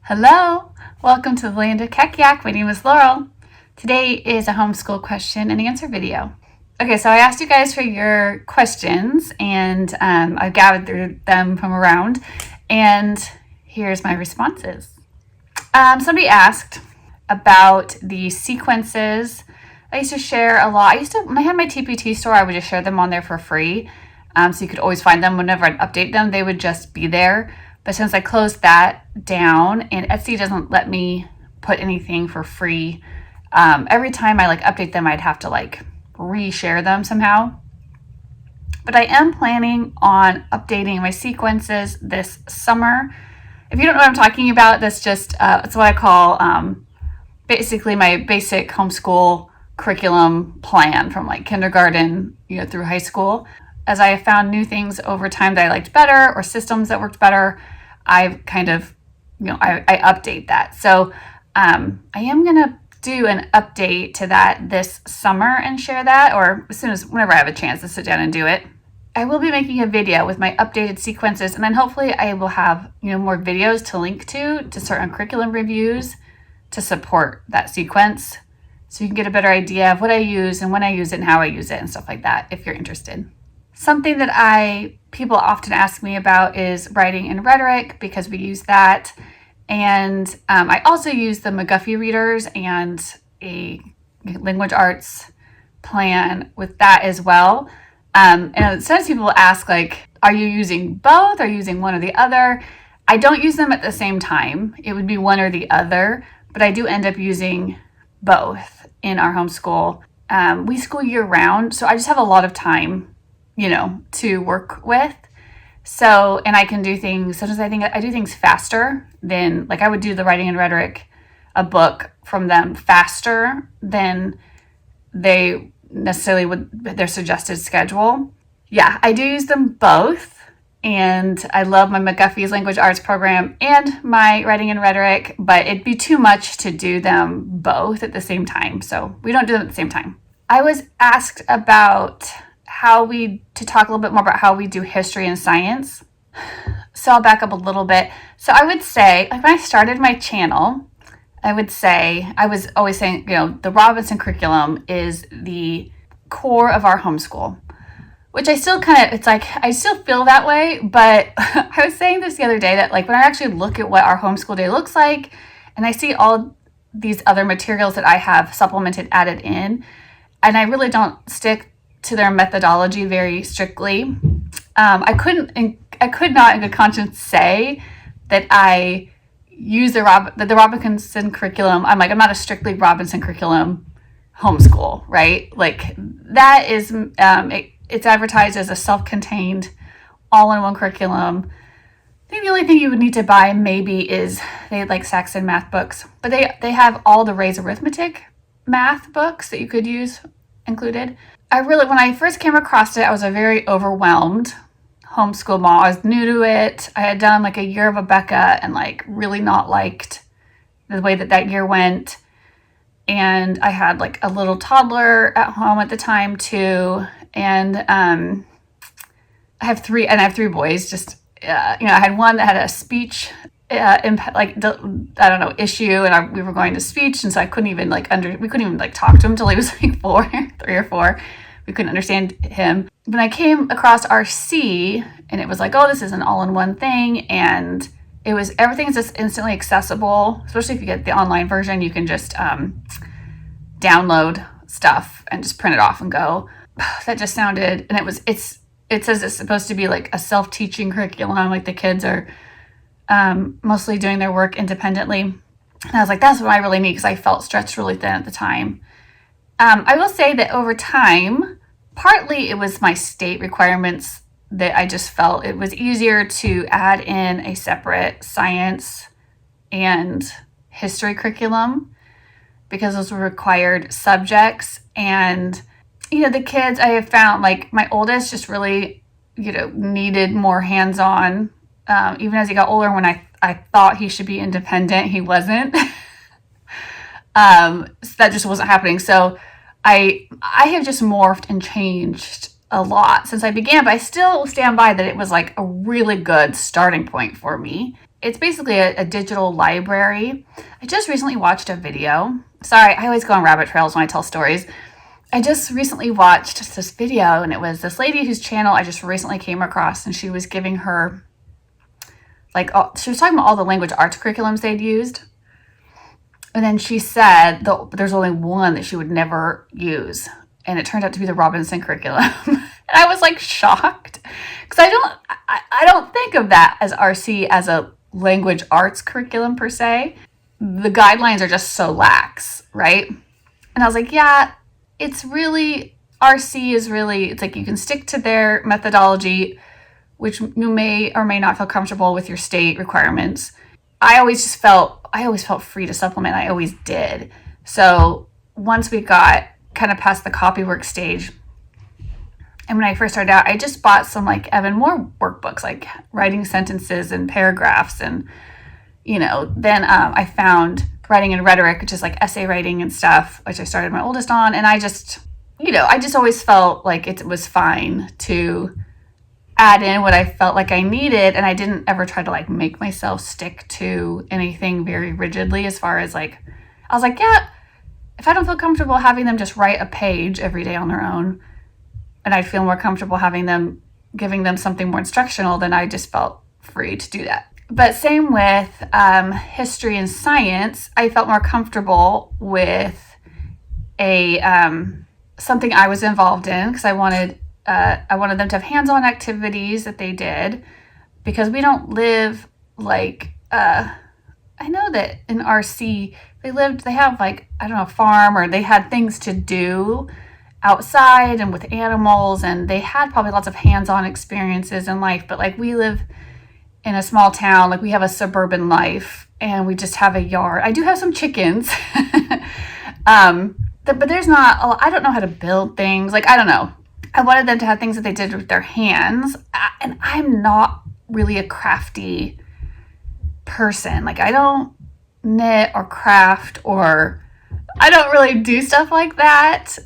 Hello, welcome to the Land of Kekiak. My name is Laurel. Today is a homeschool question and answer video. Okay, so I asked you guys for your questions and I gathered them from around, and here's my responses. Somebody asked about the sequences. I used to share a lot. When I had my TPT store, I would just share them on there for free. So you could always find them whenever I'd update them. They would just be there. But since I closed that down and Etsy doesn't let me put anything for free, every time I update them, I'd have to reshare them somehow. But I am planning on updating my sequences this summer. If you don't know what I'm talking about, that's just it's what I call basically my basic homeschool curriculum plan from kindergarten through high school. As I have found new things over time that I liked better or systems that worked better, I've kind of, I update that. So I am going to do an update to that this summer and share that, or whenever I have a chance to sit down and do it. I will be making a video with my updated sequences, and then hopefully I will have, more videos to link to certain curriculum reviews to support that sequence. So you can get a better idea of what I use and when I use it and how I use it and stuff like that if you're interested. Something that people often ask me about is writing and rhetoric, because we use that. And I also use the McGuffey readers and a language arts plan with that as well. And sometimes people ask, are you using both? Are you using one or the other? I don't use them at the same time. It would be one or the other, but I do end up using both in our homeschool. We school year round, so I just have a lot of time to work with. So, and I can do things, sometimes I do things faster than, I would do the writing and rhetoric, a book from them faster than they necessarily would, their suggested schedule. Yeah, I do use them both. And I love my McGuffey's language arts program and my writing and rhetoric, but it'd be too much to do them both at the same time. So we don't do them at the same time. I was asked about to talk a little bit more about how we do history and science. So I'll back up a little bit. So I would say, when I started my channel, I was always saying, the Robinson curriculum is the core of our homeschool, which I still I still feel that way. But I was saying this the other day that when I actually look at what our homeschool day looks like, and I see all these other materials that I have supplemented, added in, and I really don't stick to their methodology very strictly. I could not in good conscience say that I use the Robinson curriculum. I'm not a strictly Robinson curriculum homeschool, right? That is, it's advertised as a self-contained, all-in-one curriculum. I think the only thing you would need to buy maybe is they Saxon math books, but they have all the Ray's arithmetic math books that you could use included. When I first came across it, I was a very overwhelmed homeschool mom. I was new to it. I had done a year of Rebecca and really not liked the way that year went. And I had a little toddler at home at the time too. And I have three boys. Just I had one that had a speech issue, and we were going to speech, and so I couldn't even we couldn't even talk to him till he was 3 or 4. We couldn't understand him. When I came across RC, and it was this is an all-in-one thing, and everything is just instantly accessible. Especially if you get the online version, you can just download stuff and just print it off and go. That just sounded, and it says it's supposed to be a self-teaching curriculum, the kids are mostly doing their work independently. And I was that's what I really need, because I felt stretched really thin at the time. I will say that over time, partly it was my state requirements that I just felt it was easier to add in a separate science and history curriculum, because those were required subjects. And, the kids I have found, my oldest just really, needed more hands-on. Even as he got older, when I thought he should be independent, he wasn't. So that just wasn't happening. So I have just morphed and changed a lot since I began, but I still stand by that it was a really good starting point for me. it's basically a digital library. I just recently watched a video. Sorry, I always go on rabbit trails when I tell stories. I just recently watched this video, and it was this lady whose channel I just recently came across, and she was giving her, she was talking about all the language arts curriculums they'd used. And then she said there's only one that she would never use, and it turned out to be the Robinson curriculum. And I was like shocked, because I don't think of that as RC as a language arts curriculum per se. The guidelines are just so lax, right? And I was like, yeah, it's really, RC is really, it's like you can stick to their methodology, which you may or may not feel comfortable with your state requirements. I always felt free to supplement. I always did. So once we got kind of past the copywork stage, and when I first started out, I just bought some like Evan Moore workbooks, like writing sentences and paragraphs. And, then I found writing and rhetoric, which is like essay writing and stuff, which I started my oldest on. And I just always felt like it was fine to add in what I felt like I needed. And I didn't ever try to like make myself stick to anything very rigidly, as far as like, I was like, yeah, if I don't feel comfortable having them just write a page every day on their own, and I'd feel more comfortable giving them something more instructional, then I just felt free to do that. But same with history and science. I felt more comfortable with something I was involved in, because I wanted them to have hands-on activities that they did, because we don't live like, I know that in RC, they have like, I don't know, a farm, or they had things to do outside and with animals, and they had probably lots of hands-on experiences in life. But like, we live in a small town, like we have a suburban life, and we just have a yard. I do have some chickens, but there's not, I don't know how to build things. Like, I don't know. I wanted them to have things that they did with their hands, and I'm not really a crafty person. Like, I don't knit or craft, or I don't really do stuff like that.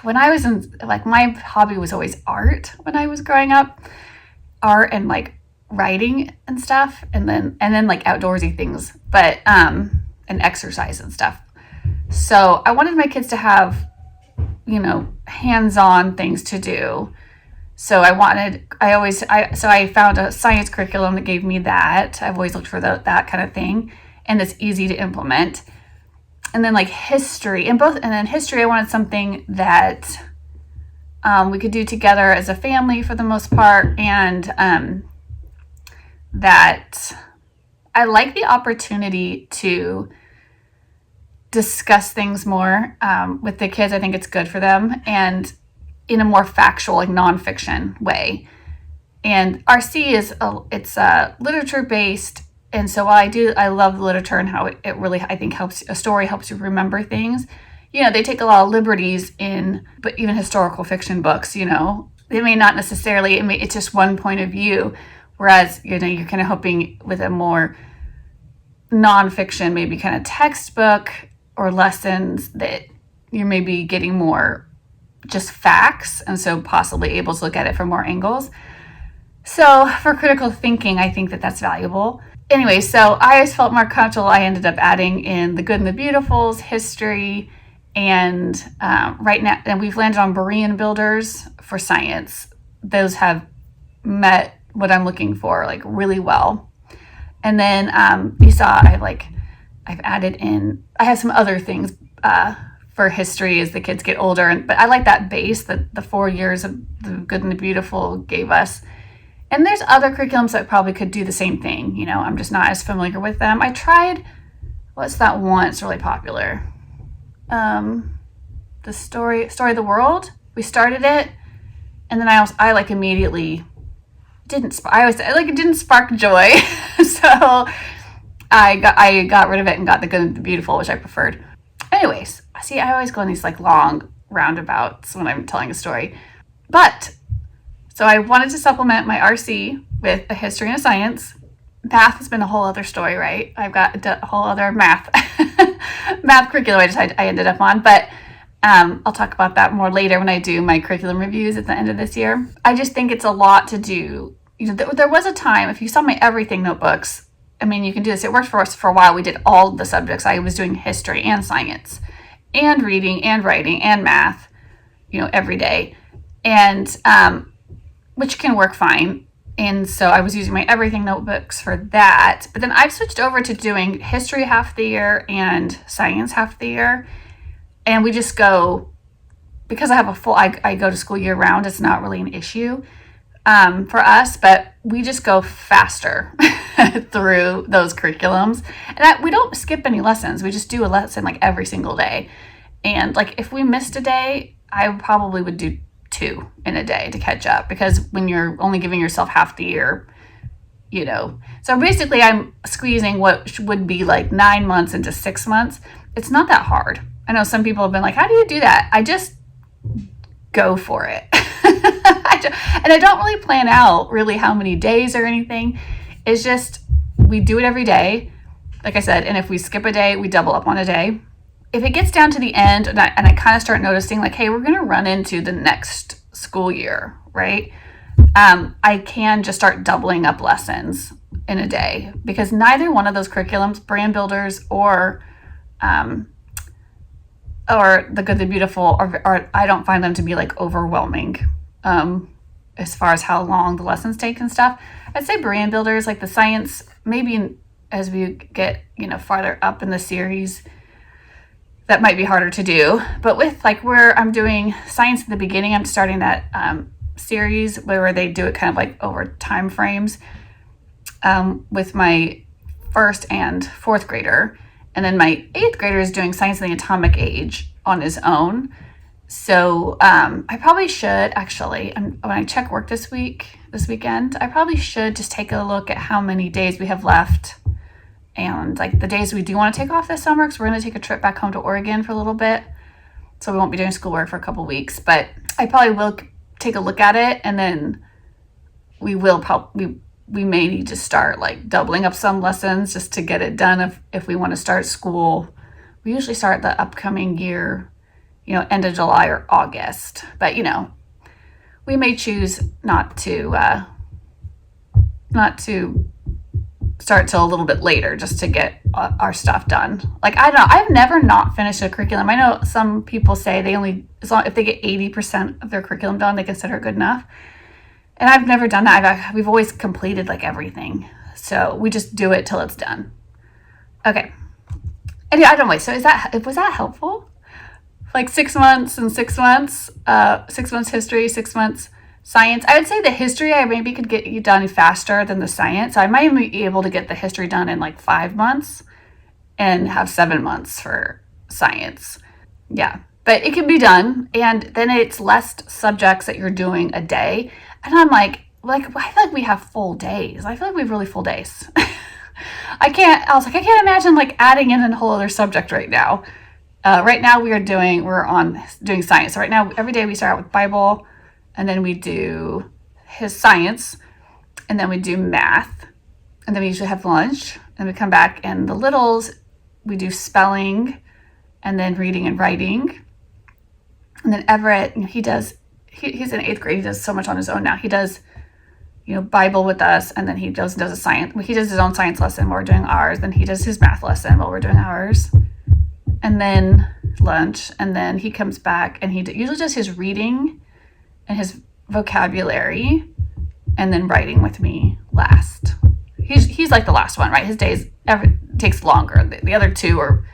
When I was my hobby was always art when I was growing up, art and like writing and stuff, and then like outdoorsy things, but and exercise and stuff. So I wanted my kids to have, hands-on things to do. So I found a science curriculum that gave me that. I've always looked for that kind of thing, and it's easy to implement. And then like history, and then history, I wanted something that we could do together as a family for the most part, and that I like the opportunity to discuss things more with the kids. I think it's good for them, and in a more factual, like nonfiction way. And RC it's literature based. And so while I love literature and how it really, I think, a story helps you remember things. They take a lot of liberties but even historical fiction books, they may not necessarily, it's just one point of view. Whereas, you're kind of hoping with a more nonfiction, maybe kind of textbook or lessons, that you're maybe getting more just facts, and so possibly able to look at it from more angles. So for critical thinking, I think that that's valuable. Anyway, so I always felt more comfortable. I ended up adding in the good and the beautifuls, history, and right now, and we've landed on Berean builders for science. Those have met what I'm looking for like really well. And then you saw I've added in, I have some other things for history as the kids get older, but I like that base that the 4 years of the good and the beautiful gave us. And there's other curriculums that probably could do the same thing. I'm just not as familiar with them. I tried, what's that one? It's really popular. The story of the world. We started it, and then I like immediately it didn't spark joy. So I got rid of it and got the good and the beautiful, which I preferred. Anyways, see, I always go on these like long roundabouts when I'm telling a story. But so I wanted to supplement my RC with a history and a science. Math has been a whole other story, right? I've got a whole other math curriculum I ended up on, but I'll talk about that more later when I do my curriculum reviews at the end of this year. I just think it's a lot to do. There was a time, if you saw my everything notebooks, I mean, you can do this. It worked for us for a while. We did all the subjects. I was doing history and science and reading and writing and math, every day. And which can work fine. And so I was using my everything notebooks for that. But then I've switched over to doing history half the year and science half the year. And we just go, because I go to school year round, it's not really an issue for us, but we just go faster through those curriculums. And we don't skip any lessons. We just do a lesson like every single day. And like if we missed a day, I probably would do 2 in a day to catch up, because when you're only giving yourself half the year, So basically I'm squeezing what would be like 9 months into 6 months. It's not that hard. I know some people have been like, how do you do that? I just go for it. And I don't really plan out really how many days or anything. It's just, we do it every day, like I said, and if we skip a day, we double up on a day. If it gets down to the end and I kind of start noticing like, hey, we're going to run into the next school year, right? I can just start doubling up lessons in a day, because neither one of those curriculums, Brand Builders or The Good, the Beautiful, are I don't find them to be like overwhelming as far as how long the lessons take and stuff. I'd say Brand Builders, like the science, maybe as we get farther up in the series, that might be harder to do. But with like where I'm doing science at the beginning, I'm starting that series where they do it kind of like over time frames with my 1st and 4th grader. And then my 8th grader is doing Science in the Atomic Age on his own. So I probably should actually, when I check work this weekend, I probably should just take a look at how many days we have left, and like the days we do want to take off this summer, because we're going to take a trip back home to Oregon for a little bit. So we won't be doing schoolwork for a couple weeks, but I probably will take a look at it, and then we may need to start like doubling up some lessons just to get it done if we want to start school. We usually start the upcoming year, end of July or August. But, we may choose not to start till a little bit later just to get our stuff done. Like, I don't know. I've never not finished a curriculum. I know some people say if they get 80% of their curriculum done, they consider it good enough. And I've never done that. We've always completed like everything. So we just do it till it's done. Okay. And yeah, I don't know. So was that helpful? Like 6 months and 6 months, 6 months history, 6 months science. I would say the history, I maybe could get you done faster than the science. I might be able to get the history done in like 5 months and have 7 months for science. Yeah, but it can be done. And then it's less subjects that you're doing a day. And I'm like, I feel like we have full days. I feel like we have really full days. I can't imagine like adding in a whole other subject right now. Right now we're doing science. So right now, every day we start out with Bible, and then we do his science, and then we do math, and then we usually have lunch, and we come back, and the littles, we do spelling, and then reading and writing. And then Everett, he's in 8th grade. He does so much on his own now. He does, Bible with us, and then he does a science. He does his own science lesson while we're doing ours. Then he does his math lesson while we're doing ours. And then lunch, and then he comes back, and he usually does his reading and his vocabulary, and then writing with me last. He's like the last one, right? His days takes longer. The other 2 are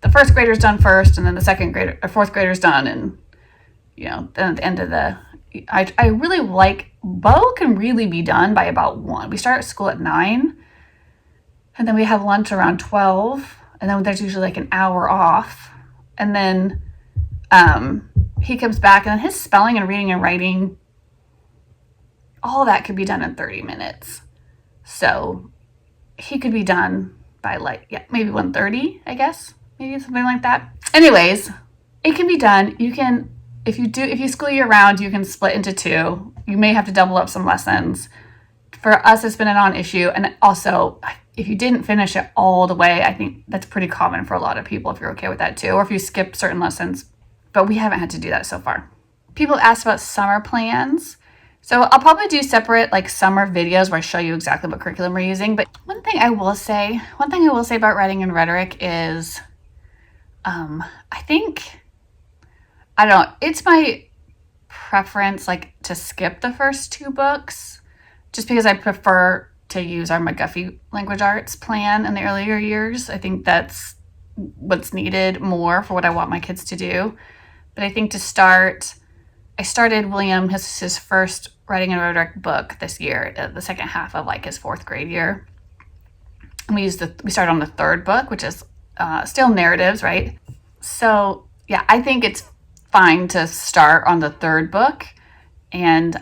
the 1st grader's done first, and then the 4th grader's done, and then at the end of I really like, Bo can really be done by about 1. We start school at 9, and then we have lunch around 12, and then there's usually like an hour off, and then he comes back, and then his spelling and reading and writing, all that could be done in 30 minutes. So he could be done by maybe 1:30, I guess, maybe something like that. Anyways, it can be done. You can, if you school year round, you can split into 2. You may have to double up some lessons. For us, it's been a non-issue. And also, if you didn't finish it all the way, I think that's pretty common for a lot of people, if you're okay with that too, or if you skip certain lessons. But we haven't had to do that so far. People asked about summer plans. So I'll probably do separate like summer videos where I show you exactly what curriculum we're using. But one thing I will say about writing and rhetoric is, I think, I don't know, it's my preference like to skip the first 2 books just because I prefer to use our McGuffey language arts plan in the earlier years. I think that's what's needed more for what I want my kids to do. But I think I started William his first writing and rhetoric book this year, the second half of like his 4th grade year. And we started on the 3rd book, which is still narratives, right? So yeah, I think it's fine to start on the 3rd book, and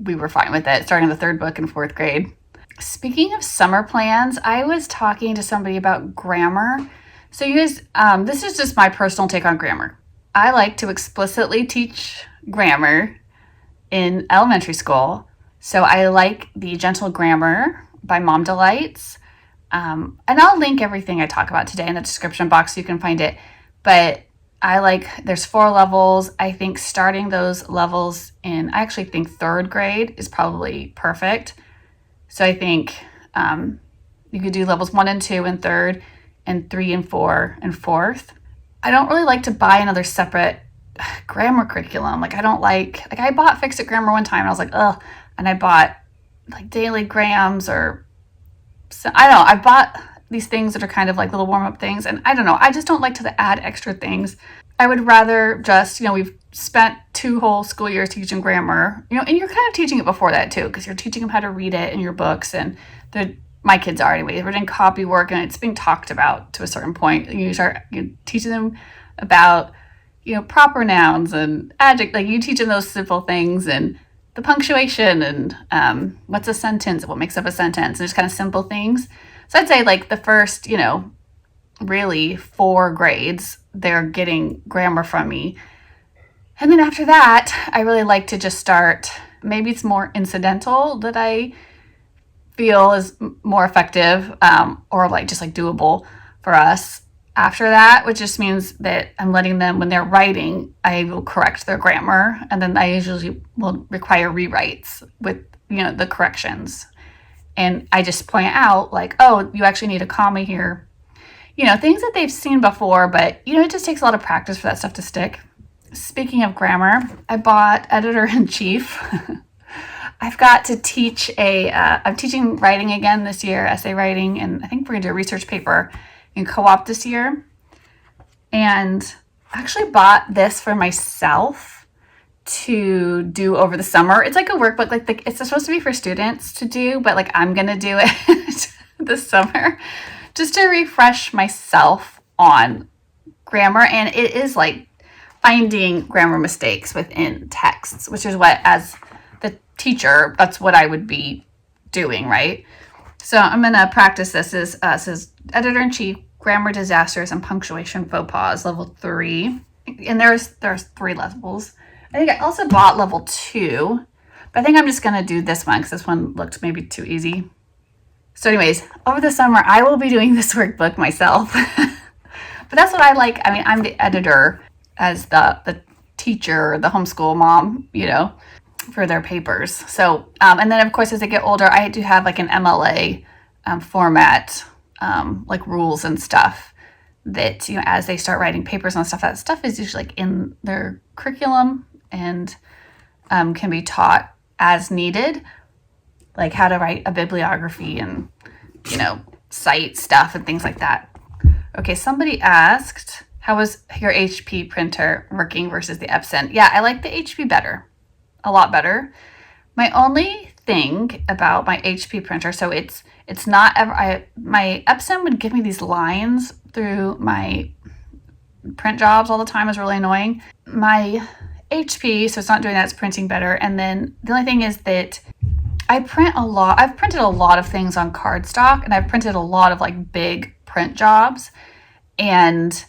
we were fine with it, starting the 3rd book in 4th grade. Speaking of summer plans, I was talking to somebody about grammar. So you guys, this is just my personal take on grammar. I like to explicitly teach grammar in elementary school. So I like the Gentle Grammar by Mom Delights. And I'll link everything I talk about today in the description box so you can find it. But there's 4 levels. I think starting those levels I actually think 3rd grade is probably perfect. So I think you could do levels 1 and 2 in 3rd, and 3 and 4 in 4th. I don't really like to buy another separate grammar curriculum. I bought Fix It Grammar one time and I was like, ugh. And I bought like daily grams I don't know. I bought these things that are kind of like little warm-up things. And I don't know. I just don't like to add extra things. I would rather just, we've spent 2 whole school years teaching grammar, and you're kind of teaching it before that too, because you're teaching them how to read it in your books, and my kids are anyway. We're doing copy work and it's being talked about to a certain point. You teaching them about, proper nouns and adjectives. Like you teach them those simple things and the punctuation and what's a sentence, what makes up a sentence, and just kind of simple things. So I'd say like the first, really 4 grades, they're getting grammar from me. And then after that, I really like to just start, maybe it's more incidental that I feel is more effective, or just doable for us after that, which just means that I'm letting them, when they're writing, I will correct their grammar, and then I usually will require rewrites with the corrections, and I just point out like, oh, you actually need a comma here, things that they've seen before, but it just takes a lot of practice for that stuff to stick. Speaking of grammar, I bought Editor-in-Chief. I've got to teach I'm teaching writing again this year, essay writing, and I think we're going to do a research paper in co-op this year. And I actually bought this for myself to do over the summer. It's like a workbook, it's supposed to be for students to do, but I'm going to do it this summer just to refresh myself on grammar. And it is like finding grammar mistakes within texts, which is what, as teacher, that's what I would be doing, right? So I'm going to practice this. Says Editor-in-Chief, Grammar Disasters and Punctuation Faux Pas, level 3. And there's 3 levels. I think I also bought level 2, but I think I'm just going to do this one because this one looked maybe too easy. So anyways, over the summer, I will be doing this workbook myself. But that's what I like. I mean, I'm the editor as the teacher, the homeschool mom, for their papers. So, and then of course, as they get older, I do have like an MLA format, like rules and stuff that, as they start writing papers and stuff, that stuff is usually like in their curriculum and can be taught as needed, like how to write a bibliography and, cite stuff and things like that. Okay, somebody asked, how was your HP printer working versus the Epson? Yeah, I like the HP better. A lot better. My only thing about my HP printer, so it's not ever, my Epson would give me these lines through my print jobs all the time. Is really annoying. My HP, so it's not doing that, it's printing better. And then the only thing is that I've printed a lot of things on cardstock, and I've printed a lot of like big print jobs, and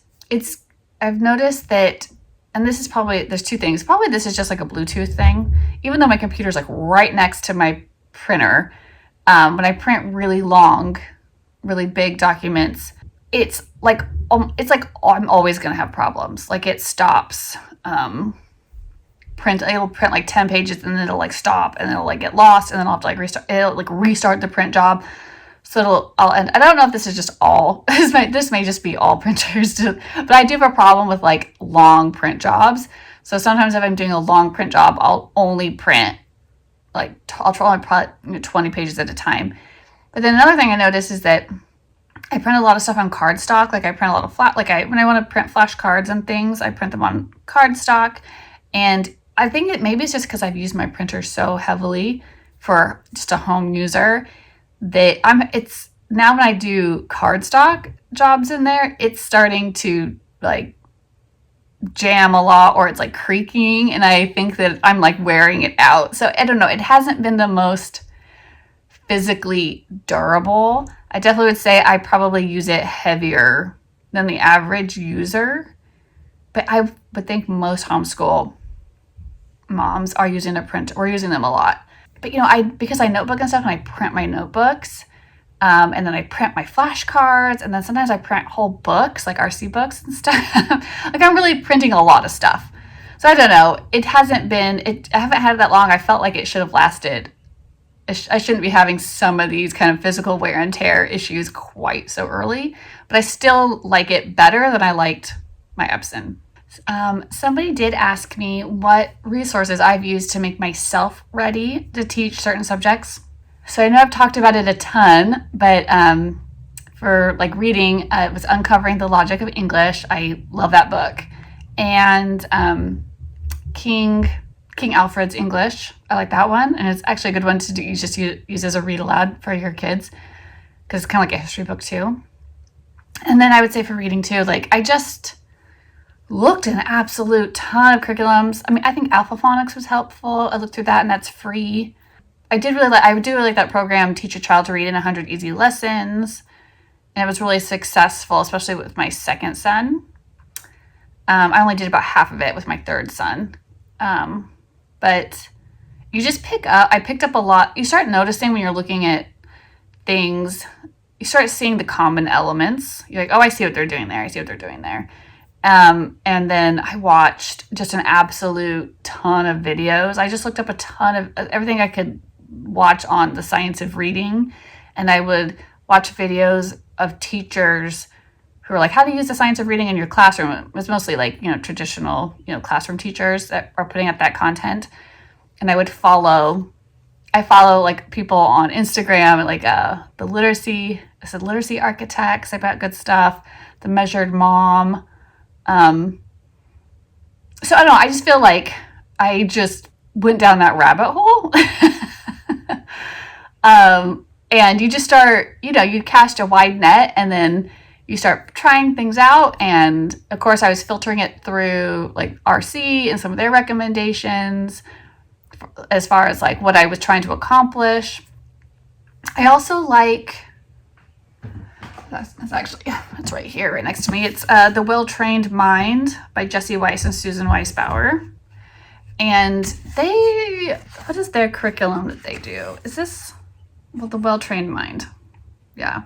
I've noticed that, and this is probably, there's 2 things. Probably this is just like a Bluetooth thing. Even though my computer's like right next to my printer, when I print really long, really big documents, it's like I'm always going to have problems. Like it stops. it'll print like 10 pages and then it'll like stop and it'll like get lost and then I'll have to like restart the print job. So and I don't know if this is just all, this may just be all printers, but I do have a problem with like long print jobs. So sometimes if I'm doing a long print job, I'll only print like, I'll only print 20 pages at a time. But then another thing I noticed is that I print a lot of stuff on cardstock. Like I print a lot of when I want to print flashcards and things, I print them on cardstock. And I think maybe it's just because I've used my printer so heavily for just a home user that it's now when I do cardstock jobs in there, it's starting to like jam a lot or it's like creaking and I think that I'm like wearing it out. So I don't know. It hasn't been the most physically durable. I definitely would say I probably use it heavier than the average user. But I would think most homeschool moms are using a printer. We're using them a lot. But because I notebook and stuff and I print my notebooks, and then I print my flashcards, and then sometimes I print whole books, like RC books and stuff. Like I'm really printing a lot of stuff. So I don't know. I haven't had it that long. I felt like it should have lasted. I shouldn't be having some of these kind of physical wear and tear issues quite so early, but I still like it better than I liked my Epson. Somebody did ask me what resources I've used to make myself ready to teach certain subjects. So I know I've talked about it a ton, but for like reading, it was Uncovering the Logic of English. I love that book. And King Alfred's English. I like that one. And it's actually a good one to do. You just use as a read aloud for your kids because it's kind of like a history book too. And then I would say for reading too, like I just looked at an absolute ton of curriculums. I mean, I think Alpha Phonics was helpful. I looked through that and that's free. I do really like that program, Teach a Child to Read in 100 Easy Lessons. And it was really successful, especially with my second son. I only did about half of it with my third son. But you just I picked up a lot. You start noticing when you're looking at things, you start seeing the common elements. You're like, oh, I see what they're doing there. I see what they're doing there. And then I watched just an absolute ton of videos. I just looked up a ton of everything I could watch on the science of reading. And I would watch videos of teachers who are like, how to use the science of reading in your classroom. It was mostly like, traditional, classroom teachers that are putting up that content. And I follow like people on Instagram, like the literacy architects about good stuff, the measured mom. So I don't know, I just feel like I just went down that rabbit hole. And you just start, you cast a wide net and then you start trying things out. And of course I was filtering it through like RC and some of their recommendations as far as like what I was trying to accomplish. I also like, it's right here, right next to me. It's The Well-Trained Mind by Jesse Weiss and Susan Weisbauer. And what is their curriculum that they do? Is this, The Well-Trained Mind. Yeah.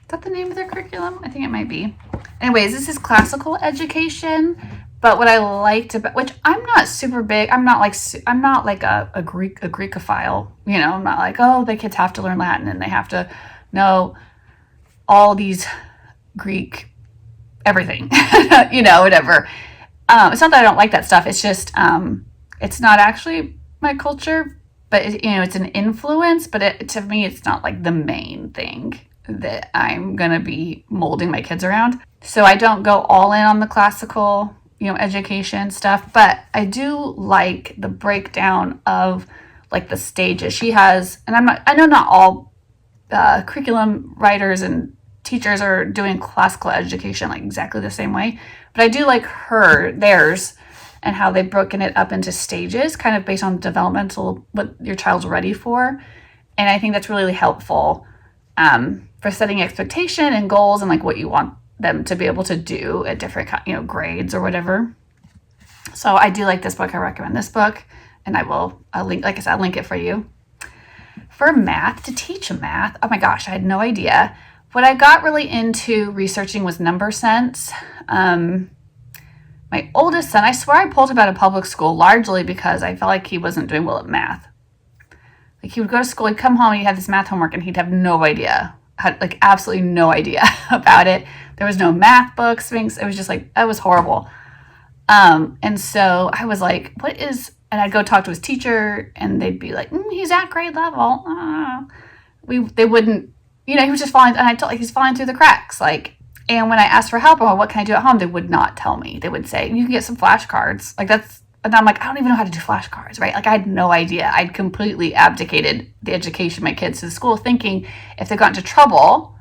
Is that the name of their curriculum? I think it might be. Anyways, this is classical education. But what I liked about, which I'm not super big, I'm not like a Greekophile. I'm not like, oh, the kids have to learn Latin and they have to know all these Greek everything, whatever. It's not that I don't like that stuff. It's just, it's not actually my culture, but it's an influence, but to me, it's not like the main thing that I'm going to be molding my kids around. So I don't go all in on the classical, education stuff, but I do like the breakdown of like the stages she has. And I know not all curriculum writers and teachers are doing classical education like exactly the same way, but I do like theirs and how they've broken it up into stages kind of based on developmental, what your child's ready for. And I think that's really helpful for setting expectation and goals and like what you want them to be able to do at different grades or whatever. So I do like this book. I recommend this book, and I'll link, like I said, I'll link it for you. For math, to teach math, oh my gosh, I had no idea. What I got really into researching was number sense. My My oldest son, I swear I pulled him out of public school largely because I felt like he wasn't doing well at math. Like he would go to school, he'd come home, he'd have this math homework, and he'd have no idea, had like absolutely no idea about it. There was no math books, things. It was just like, that was horrible. And so I was like, and I'd go talk to his teacher, and they'd be like, he's at grade level. They wouldn't, he was just falling, and I told, like, he's falling through the cracks. Like, and when I asked for help, or what can I do at home, they would not tell me. They would say, you can get some flashcards. Like and I'm like, I don't even know how to do flashcards, right? Like I had no idea. I'd completely abdicated the education of my kids to the school, thinking if they got into trouble,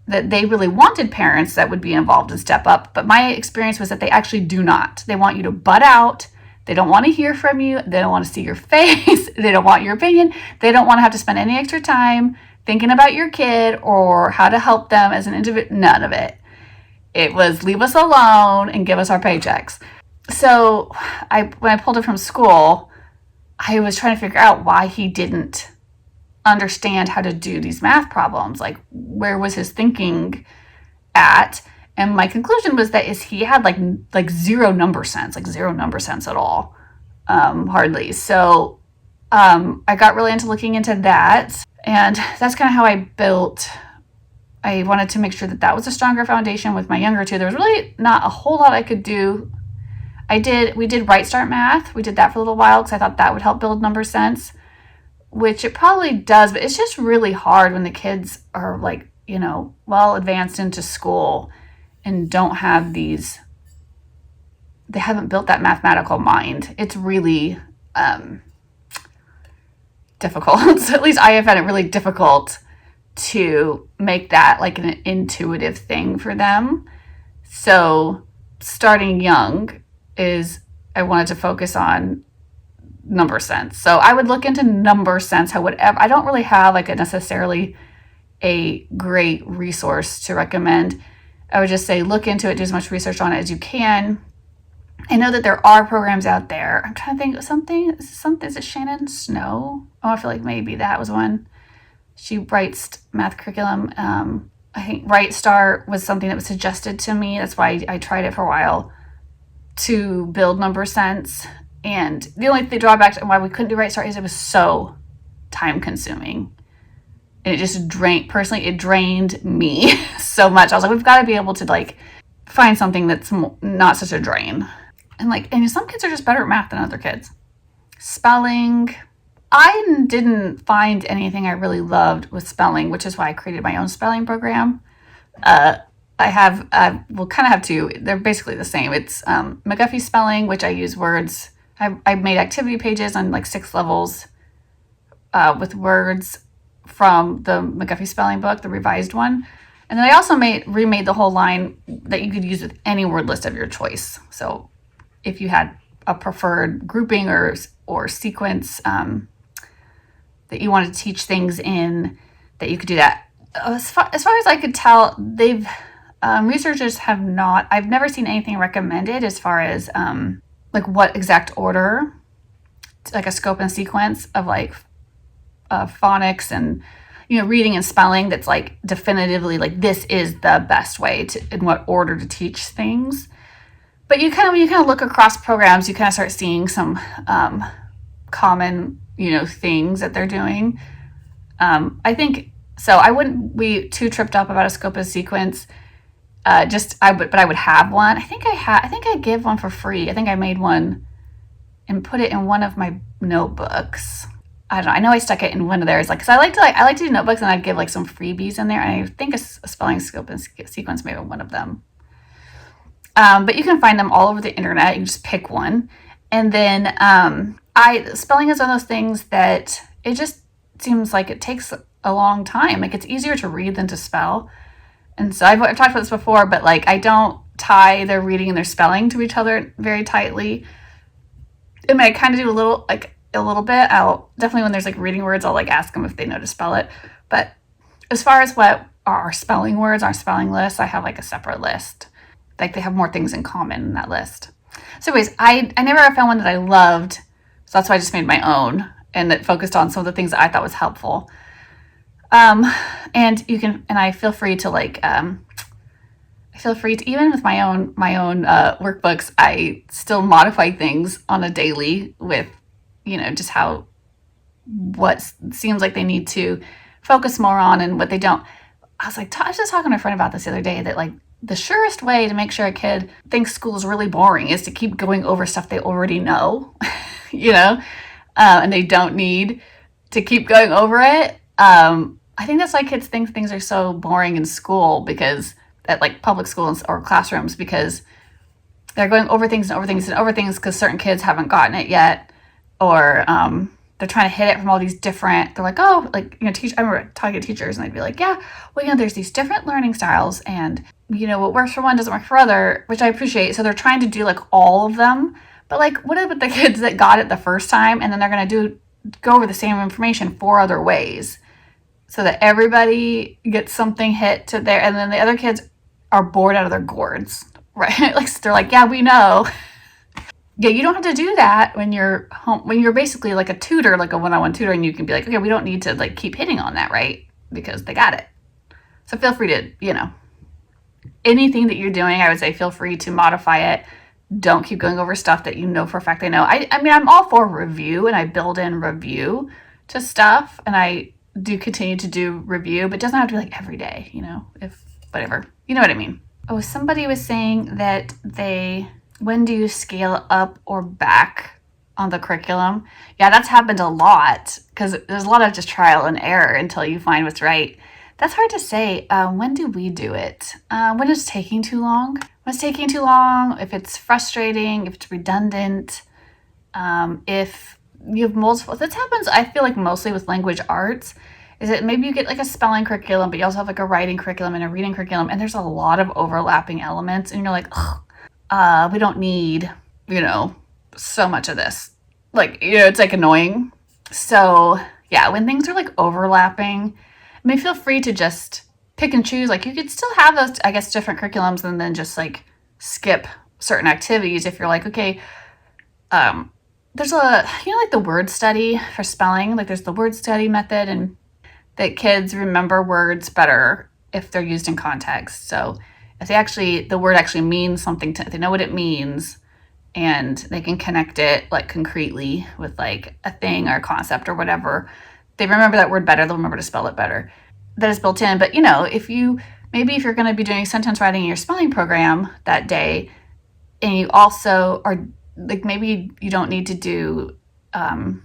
that they really wanted parents that would be involved and step up. But my experience was that they actually do not. They want you to butt out. They don't want to hear from you. They don't want to see your face. They don't want your opinion. They don't want to have to spend any extra time thinking about your kid or how to help them as an individual. None of it. It was leave us alone and give us our paychecks. So when I pulled him from school, I was trying to figure out why he didn't understand how to do these math problems. Like, where was his thinking at? And my conclusion was that he had like zero number sense at all, hardly. So I got really into looking into that, and that's kind of how I wanted to make sure that was a stronger foundation with my younger two. There was really not a whole lot I could do. We did Right Start Math. We did that for a little while because I thought that would help build number sense, which it probably does, but it's just really hard when the kids are like, well advanced into school and don't have they haven't built that mathematical mind. It's really difficult. So at least I have found it really difficult to make that like an intuitive thing for them. So starting young I wanted to focus on number sense. So I would look into number sense, I don't really have like necessarily a great resource to recommend. I would just say look into it, do as much research on it as you can. I know that there are programs out there. I'm trying to think of something. Is it Shannon Snow? Oh, I feel like maybe that was one. She writes math curriculum. I think Right Start was something that was suggested to me. That's why I tried it for a while to build number sense. And the only drawback and why we couldn't do Right Start is it was so time consuming. And it just drained me so much. I was like, we've got to be able to like find something that's not such a drain. And some kids are just better at math than other kids. Spelling, I didn't find anything I really loved with spelling, which is why I created my own spelling program. We'll kind of have two. They're basically the same. It's McGuffey spelling, which I use words. I made activity pages on like 6 levels with words from the McGuffey spelling book, the revised one. And then I also remade the whole line that you could use with any word list of your choice. So if you had a preferred grouping or sequence that you wanted to teach things in, that you could do that. As far as I could tell, researchers I've never seen anything recommended as far as like what exact order, like a scope and sequence of like phonics and reading and spelling that's like definitively like this is the best way in what order to teach things. But when you kind of look across programs, you kind of start seeing some common things that they're doing. I think so. I wouldn't be too tripped up about a scope and sequence. But I would have one. I think I give one for free. I think I made one and put it in one of my notebooks. I don't know. I know I stuck it in one of theirs, like, cause I like to do notebooks, and I'd give like some freebies in there. And I think a spelling scope and sequence may be one of them. But you can find them all over the internet. You can just pick one, and then spelling is one of those things that it just seems like it takes a long time. Like it's easier to read than to spell. And so I've talked about this before, but like I don't tie their reading and their spelling to each other very tightly. I mean, I kind of do a little bit. I'll definitely, when there's like reading words, I'll like ask them if they know to spell it. But as far as what are our spelling words, our spelling lists, I have like a separate list. Like they have more things in common in that list. So anyways, I never found one that I loved. So that's why I just made my own, and that focused on some of the things that I thought was helpful. And I feel free to like feel free to, even with my own workbooks, I still modify things on a daily with, just what seems like they need to focus more on and what they don't. I was just talking to a friend about this the other day, that like the surest way to make sure a kid thinks school is really boring is to keep going over stuff they already know, and they don't need to keep going over it. I think that's why kids think things are so boring in school, because at like public schools or classrooms, because they're going over things and over things and over things because certain kids haven't gotten it yet, or they're trying to hit it from all these different, they're like, oh, like, I remember talking to teachers and they'd be like, yeah, well, there's these different learning styles, and, what works for one doesn't work for other, which I appreciate. So they're trying to do like all of them. But like, what about the kids that got it the first time and then they're going to go over the same information 4 other ways so that everybody gets something hit to there, and then the other kids are bored out of their gourds, right? Like, they're like, yeah, we know. Yeah, you don't have to do that when you're home, when you're basically like a tutor, like a one-on-one tutor, and you can be like, okay, we don't need to like keep hitting on that, right? Because they got it. So feel free to, anything that you're doing, I would say feel free to modify it. Don't keep going over stuff that you know for a fact they know. I mean, I'm all for review, and I build in review to stuff, and I do continue to do review, but it doesn't have to be like every day, if whatever. You know what I mean? Oh, somebody was saying that when do you scale up or back on the curriculum? Yeah, that's happened a lot because there's a lot of just trial and error until you find what's right. That's hard to say. When do we do it? When it's taking too long? When it's taking too long, if it's frustrating, if it's redundant, if you have multiple, this happens, I feel like mostly with language arts, is that maybe you get like a spelling curriculum, but you also have like a writing curriculum and a reading curriculum, and there's a lot of overlapping elements, and you're like, we don't need, so much of this. Like, it's like annoying. So yeah, when things are like overlapping, feel free to just pick and choose. Like, you could still have those, I guess, different curriculums, and then just like skip certain activities if you're like, okay, there's like the word study for spelling. Like, there's the word study method, and that kids remember words better if they're used in context. So if the word actually means something they know what it means, and they can connect it like concretely with like a thing or a concept or whatever, they remember that word better. They'll remember to spell it better. That is built in. But if you're going to be doing sentence writing in your spelling program that day, and you also are like, maybe you don't need to do your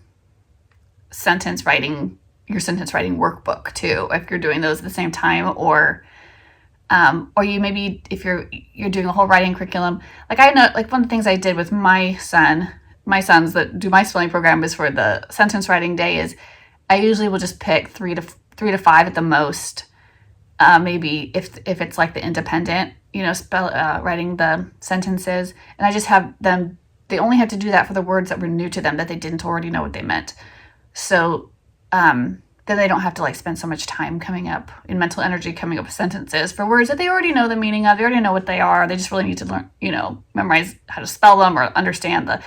sentence writing workbook too, if you're doing those at the same time, or you maybe, if you're doing a whole writing curriculum. Like, I know, like, one of the things I did with my sons that do my spelling program is for the sentence writing day is I usually will just pick 3 to 5 at the most. Maybe if it's like the independent, writing the sentences, and I just have them, they only have to do that for the words that were new to them, that they didn't already know what they meant. So, then they don't have to like spend so much time coming up with sentences for words that they already know the meaning of. They already know what they are. They just really need to learn, memorize how to spell them, or understand the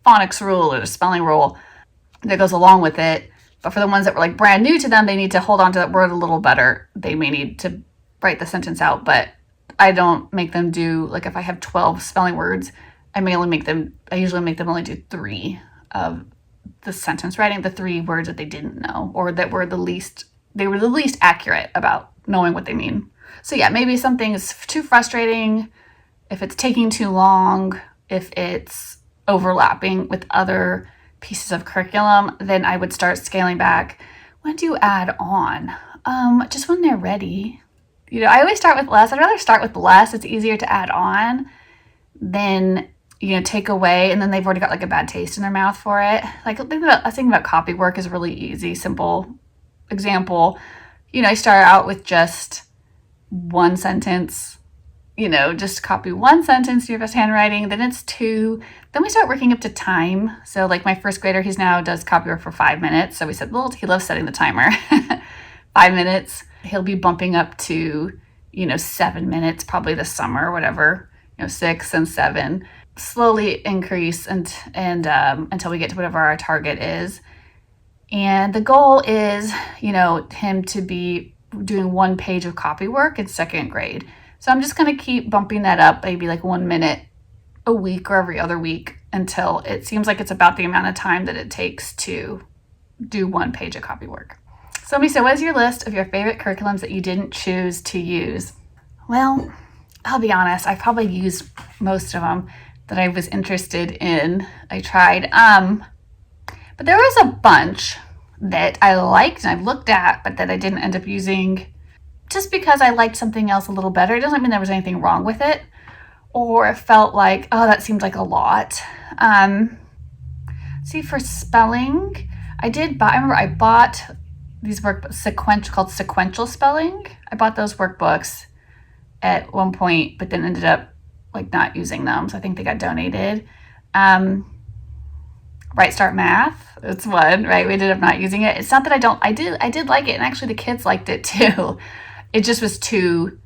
phonics rule or the spelling rule that goes along with it. But for the ones that were like brand new to them, they need to hold on to that word a little better. They may need to write the sentence out, but I don't make them do, like, if I have 12 spelling words, I usually make them only do 3 of the sentence writing, the 3 words that they didn't know, or that were the least accurate about knowing what they mean. So yeah, maybe something is too frustrating, if it's taking too long, if it's overlapping with other pieces of curriculum, then I would start scaling back. When do you add on? Just when they're ready. I always start with less. I'd rather start with less. It's easier to add on than take away, and then they've already got like a bad taste in their mouth for it. Like, I think about copy work is a really easy, simple example. I start out with just one sentence, just copy one sentence in your best handwriting, then it's 2, then we start working up to time. So like my first grader, he's now does copy work for 5 minutes. So we said, well, he loves setting the timer. 5 minutes. He'll be bumping up to, 7 minutes, probably this summer or whatever, 6 and 7. Slowly increase and until we get to whatever our target is. And the goal is, him to be doing 1 page of copy work in 2nd grade. So I'm just going to keep bumping that up, maybe like 1 minute a week or every other week until it seems like it's about the amount of time that it takes to do 1 page of copy work. Somebody said, what is your list of your favorite curriculums that you didn't choose to use? Well, I'll be honest, I probably used most of them that I was interested in. I tried. But there was a bunch that I liked and I looked at, but that I didn't end up using just because I liked something else a little better. It doesn't mean there was anything wrong with it, or it felt like, oh, that seems like a lot. See, for spelling, I remember I bought these workbooks called sequential spelling. I bought those workbooks at one point, but then ended up like not using them. So I think they got donated. Right Start Math, it's one, right? We ended up not using it. It's not that I did like it, and actually the kids liked it too. It just was too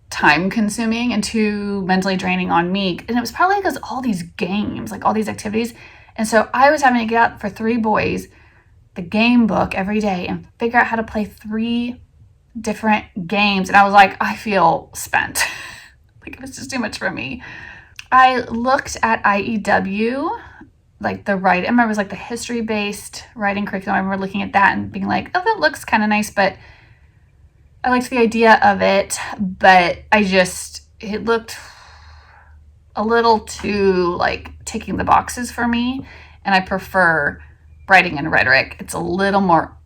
time consuming and too mentally draining on me. And it was probably because all these games, like all these activities. And so I was having to get out for 3 boys the game book every day and figure out how to play 3 different games. And I was like, I feel spent. Like it was just too much for me. I looked at IEW, like I remember it was like the history-based writing curriculum. I remember looking at that and being like, oh, that looks kind of nice, but I liked the idea of it, but it looked a little too like ticking the boxes for me, and I prefer writing and rhetoric. It's a little more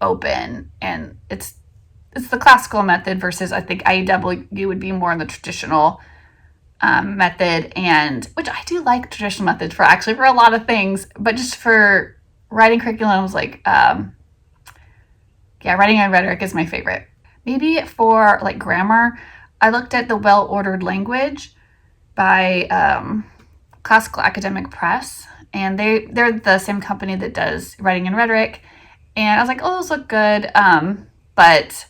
open, and it's the classical method versus I think IEW would be more in the traditional method, and which I do like traditional methods for a lot of things, but just for writing curriculums, like writing and rhetoric is my favorite. Maybe for like grammar, I looked at the Well-Ordered Language by Classical Academic Press, and they're the same company that does writing and rhetoric, and I was like, oh, those look good, but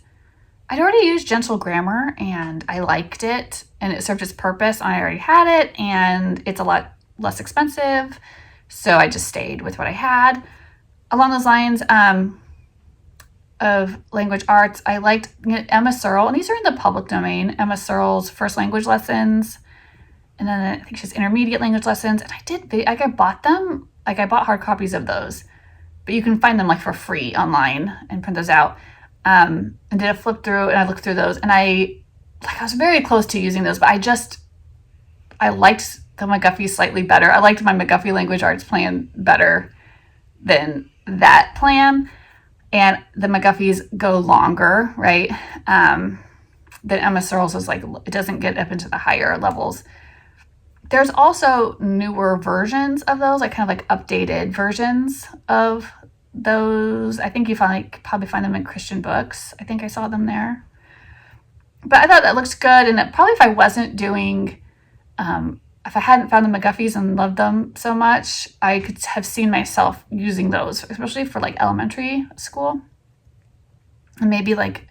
I'd already used Gentle Grammar and I liked it and it served its purpose. I already had it and it's a lot less expensive, so I just stayed with what I had. Along those lines of language arts, I liked Emma Searle, and these are in the public domain. Emma Searle's First Language Lessons, and then I think she's Intermediate Language Lessons. And I bought them, like I bought hard copies of those, but you can find them like for free online and print those out. And did a flip through and I looked through those, and I was very close to using those, but I liked the McGuffey slightly better. I liked my McGuffey language arts plan better than that plan. And the McGuffies go longer, right? Than Emma Searle's was like, it doesn't get up into the higher levels. There's also newer versions of those, like kind of like updated versions of those. I think you probably find them in Christian books. I think I saw them there. But I thought that looks good, and probably if I wasn't doing, if I hadn't found the McGuffies and loved them so much, I could have seen myself using those, especially for like elementary school, and maybe like,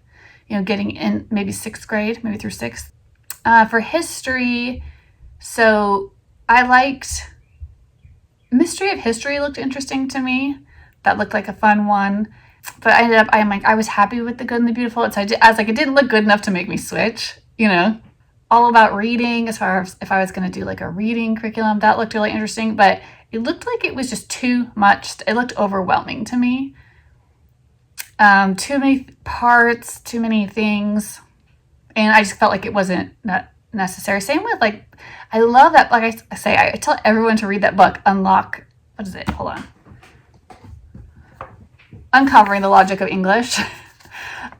getting in maybe 6th grade, maybe through 6th. For history, so I liked Mystery of History. Looked interesting to me. That looked like a fun one, but I was happy with the Good and the Beautiful. So I was like, it didn't look good enough to make me switch, all about reading. As far as if I was going to do like a reading curriculum, that looked really interesting, but it looked like it was just too much. It looked overwhelming to me. Too many parts, too many things, and I just felt like it wasn't necessary. Same with I love that. Like I say, I tell everyone to read that book. What is it? Hold on. Uncovering the Logic of English.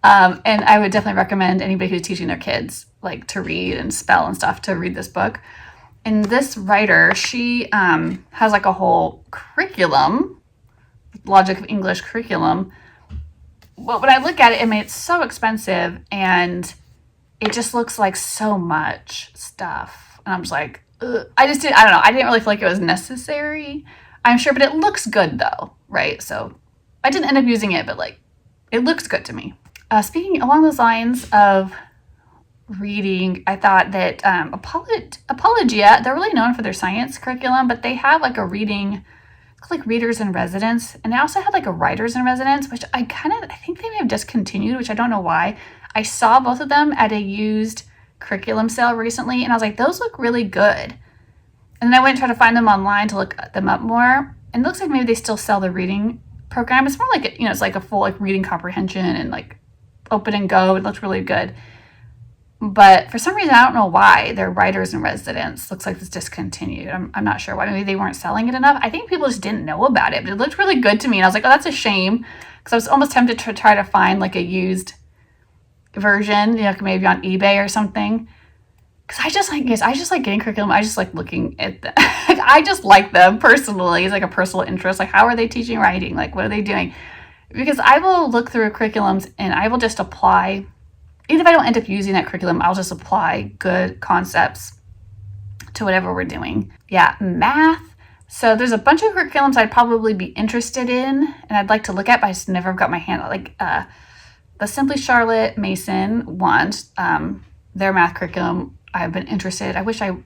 And I would definitely recommend anybody who's teaching their kids to read and spell and stuff to read this book. And this writer, she has a whole curriculum, Logic of English curriculum. Well, when I look at it, it's so expensive and it just looks like so much stuff. And I'm just like, ugh. I don't know. I didn't really feel like it was necessary, I'm sure, but it looks good though, right? So I didn't end up using it, but it looks good to me. Speaking along those lines of reading, I thought that Apologia, they're really known for their science curriculum, but they have a reading, Readers in Residence, and they also had a Writers in Residence, which I think they may have discontinued, which I don't know why. I saw both of them at a used curriculum sale recently, and I was like, those look really good. And then I went and tried to find them online to look them up more. And it looks like maybe they still sell the reading program. It's more like, it's like a full like reading comprehension and like open and go. It looks really good. But for some reason, I don't know why, their writers in residence looks like it's discontinued. I'm not sure why. Maybe they weren't selling it enough. I think people just didn't know about it, but it looked really good to me. And I was like, oh, that's a shame. Because I was almost tempted to try to find like a used version, maybe on eBay or something. Because I just like getting curriculum. I just like looking at them. I just like them personally. It's like a personal interest. Like, how are they teaching writing? Like, what are they doing? Because I will look through curriculums and I will just apply, even if I don't end up using that curriculum, I'll just apply good concepts to whatever we're doing. Yeah, math. So there's a bunch of curriculums I'd probably be interested in and I'd like to look at, but I just never got my hand on, like the Simply Charlotte Mason one, their math curriculum. I've been interested. I wish I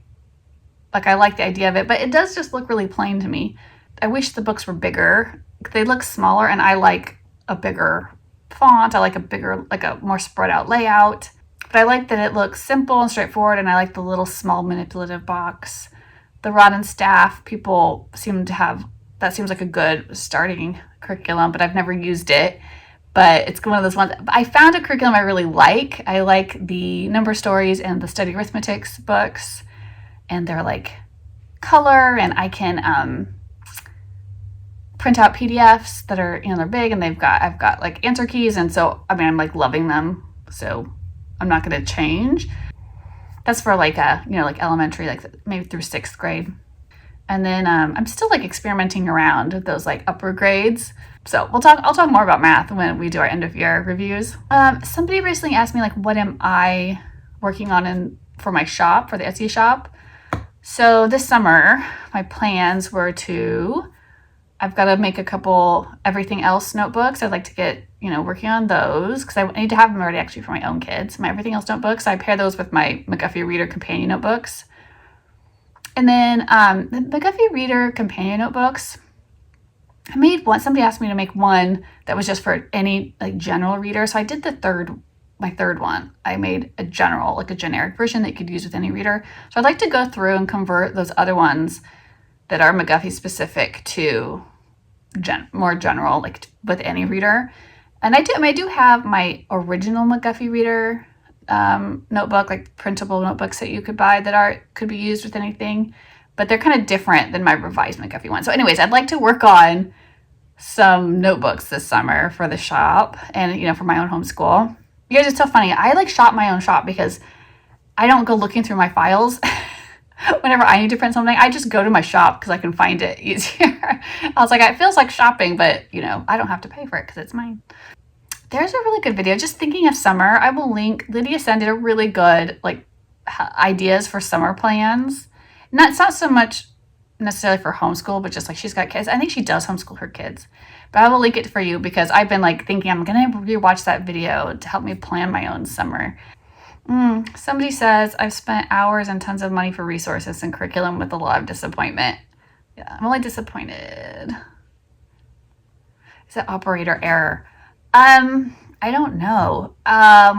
like the idea of it, but it does just look really plain to me. I wish the books were bigger. They look smaller, and I like a bigger font. I like a more spread out layout. But I like that it looks simple and straightforward, and I like the little small manipulative box. The rod and staff, people seem to have, that seems like a good starting curriculum, but I've never used it. But it's one of those ones. I found a curriculum I really like. I like the number stories and the study arithmetics books. And they're like color, and I can print out PDFs that are, they're big, and I've got like answer keys. And so, I'm like loving them. So I'm not going to change. That's for like like elementary, like maybe through 6th grade. And then I'm still like experimenting around with those like upper grades. So I'll talk more about math when we do our end of year reviews. Somebody recently asked me, like, what am I working on for my shop, for the Etsy shop? So this summer, my plans were I've got to make a couple everything else notebooks. I'd like to get, working on those because I need to have them already actually for my own kids. My everything else notebooks, I pair those with my McGuffey Reader Companion notebooks. And then the McGuffey Reader Companion notebooks, I made one. Somebody asked me to make one that was just for any like general reader. So I did my third one. I made a generic version that you could use with any reader. So I'd like to go through and convert those other ones that are McGuffey specific to more general, like with any reader. And I do have my original McGuffey Reader notebook, like printable notebooks that you could buy that could be used with anything. But they're kind of different than my revised McGuffey one. So anyways, I'd like to work on some notebooks this summer for the shop and, for my own homeschool. You guys, it's so funny. I like shop my own shop because I don't go looking through my files whenever I need to print something. I just go to my shop because I can find it easier. I was like, it feels like shopping, but, I don't have to pay for it because it's mine. There's a really good video. Just thinking of summer, I will link. Lydia sent a really good, like, ideas for summer plans. It's not so much necessarily for homeschool, but just like she's got kids. I think she does homeschool her kids. But I will link it for you because I've been like thinking I'm going to rewatch that video to help me plan my own summer. Somebody says, I've spent hours and tons of money for resources and curriculum with a lot of disappointment. Yeah, I'm only disappointed. Is it operator error? I don't know. I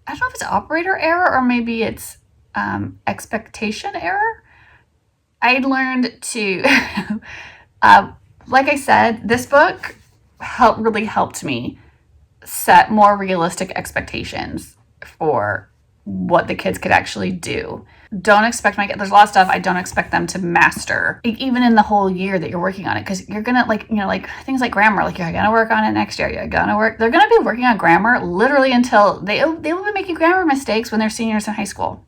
don't know if it's operator error or maybe it's expectation error. I learned to, like I said, this book really helped me set more realistic expectations for what the kids could actually do. Don't expect there's a lot of stuff I don't expect them to master, even in the whole year that you're working on it, because you're gonna like things like grammar, like you're gonna work on it next year. They're gonna be working on grammar literally until they will be making grammar mistakes when they're seniors in high school.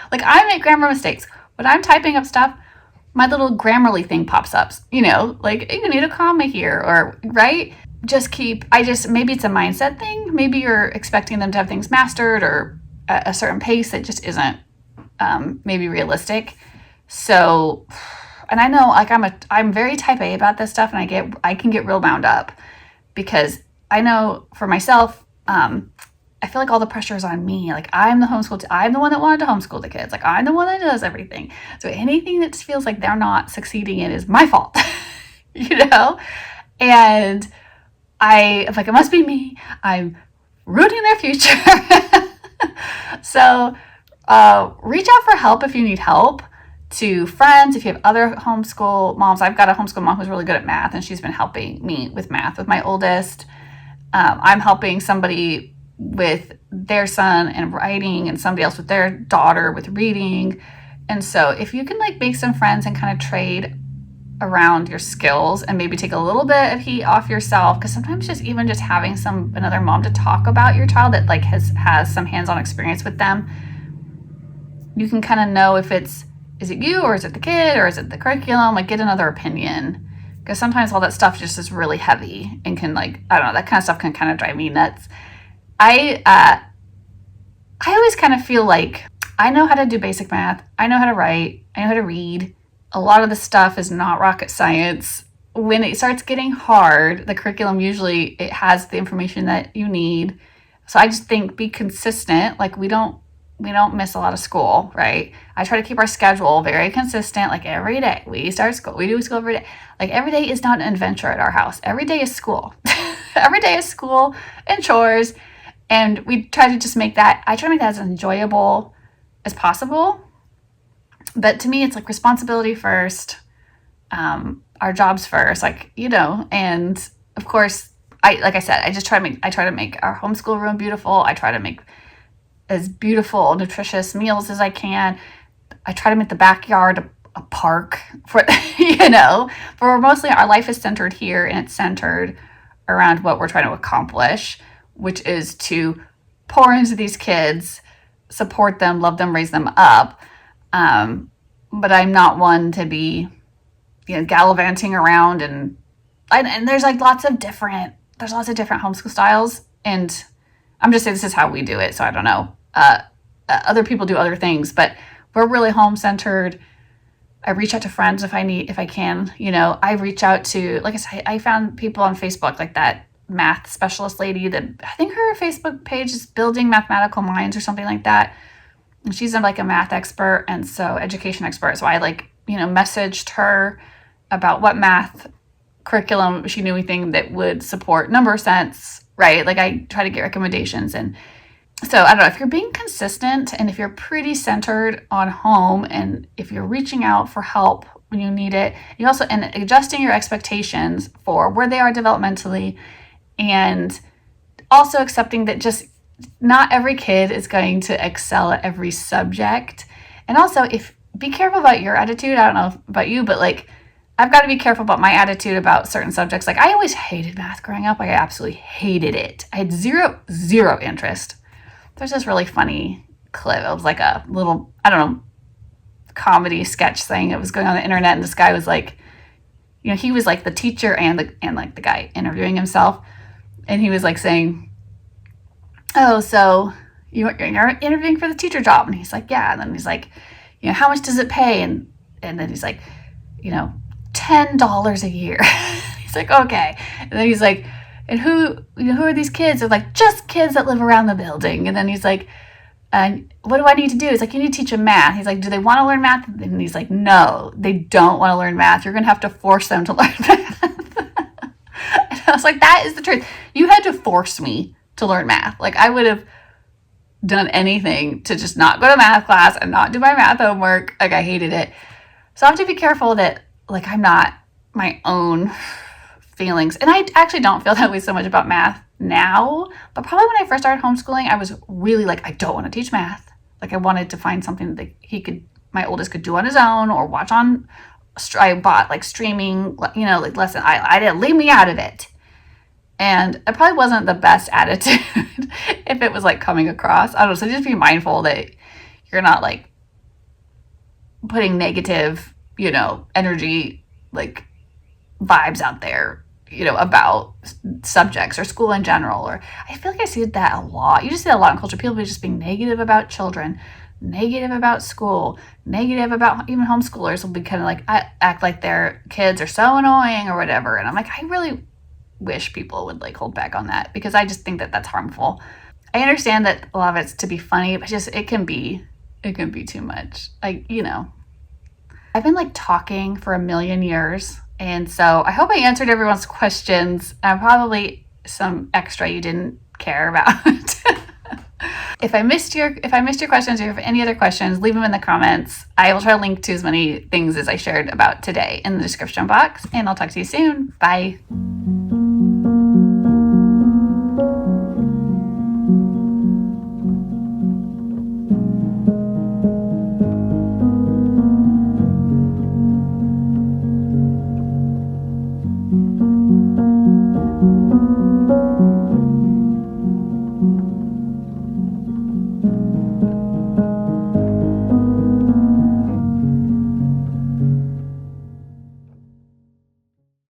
Like I make grammar mistakes when I'm typing up stuff. My little Grammarly thing pops up, like you need a comma here, or right. Maybe it's a mindset thing. Maybe you're expecting them to have things mastered or a certain pace that just isn't maybe realistic. So, and I know like I'm very type A about this stuff, and I can get real wound up because I know for myself, I feel like all the pressure is on me. Like I'm the one that wanted to homeschool the kids. Like I'm the one that does everything. So anything that feels like they're not succeeding in is my fault, And I'm like, it must be me. I'm ruining their future. So reach out for help if you need help, to friends, if you have other homeschool moms. I've got a homeschool mom who's really good at math, and she's been helping me with math with my oldest. I'm helping somebody with their son and writing, and somebody else with their daughter with reading. And so if you can like make some friends and kind of trade around your skills and maybe take a little bit of heat off yourself, because sometimes just even just having another mom to talk about your child that like has some hands-on experience with them, you can kind of know if is it you, or is it the kid, or is it the curriculum, like get another opinion. Because sometimes all that stuff just is really heavy and can like, I don't know, that kind of stuff can kind of drive me nuts. I always kind of feel like I know how to do basic math. I know how to write. I know how to read. A lot of the stuff is not rocket science. When it starts getting hard, the curriculum usually it has the information that you need. So I just think be consistent. Like we don't miss a lot of school, right? I try to keep our schedule very consistent. Like every day we start school, we do school every day. Like every day is not an adventure at our house. Every day is school. Every day is school and chores. And we try to just I try to make that as enjoyable as possible. But to me, it's like responsibility first, our jobs first, like, and of course, like I said, I try to make our homeschool room beautiful. I try to make as beautiful, nutritious meals as I can. I try to make the backyard a park for, for mostly our life is centered here, and it's centered around what we're trying to accomplish, which is to pour into these kids, support them, love them, raise them up. But I'm not one to be, gallivanting around and there's like lots of different homeschool styles, and I'm just saying this is how we do it. So I don't know. Other people do other things, but we're really home centered. I reach out to friends if I can. I reach out to, like I said, I found people on Facebook, like that math specialist lady that I think her Facebook page is Building Mathematical Minds or something like that. And she's like a math expert, and so education expert. So I messaged her about what math curriculum she knew anything that would support number sense, right? Like I try to get recommendations. And so I don't know, if you're being consistent and if you're pretty centered on home, and if you're reaching out for help when you need it, and adjusting your expectations for where they are developmentally, and also accepting that just not every kid is going to excel at every subject. And also be careful about your attitude. I don't know about you, but like I've got to be careful about my attitude about certain subjects. Like I always hated math growing up. Like I absolutely hated it. I had zero interest. There's this really funny clip. It was like a little, I don't know, comedy sketch thing. It was going on the internet, and this guy was like, he was like the teacher and like the guy interviewing himself. And he was like saying, "Oh, so you're interviewing for the teacher job?" And he's like, "Yeah." And then he's like, "How much does it pay?" And then he's like, $10 a year. He's like, "Okay." And then he's like, "And who are these kids?" They're like, "Just kids that live around the building." And then he's like, "And what do I need to do?" He's like, "You need to teach them math." He's like, "Do they want to learn math?" And he's like, "No, they don't want to learn math. You're going to have to force them to learn math." And I was like, that is the truth. You had to force me to learn math. Like I would have done anything to just not go to math class and not do my math homework. Like I hated it. So I have to be careful that like I'm not my own feelings. And I actually don't feel that way so much about math now, but probably when I first started homeschooling, I was really like, I don't want to teach math. Like I wanted to find something that my oldest could do on his own or watch on. I bought like streaming, like lesson. I didn't, leave me out of it. And it probably wasn't the best attitude if it was like coming across. I don't know. So just be mindful that you're not like putting negative, energy, like vibes out there, about subjects or school in general. Or I feel like I see that a lot. You just see that a lot in culture. People just being negative about children, negative about school, negative about even homeschoolers will be kind of like, act like their kids are so annoying or whatever. And I'm like, I really wish people would like hold back on that, because I just think that that's harmful. I understand that a lot of it's to be funny, but just it can be too much. I've been like talking for a million years, and so I hope I answered everyone's questions. Probably some extra you didn't care about. If I missed your questions, or if you have any other questions, leave them in the comments. I will try to link to as many things as I shared about today in the description box, and I'll talk to you soon. Bye.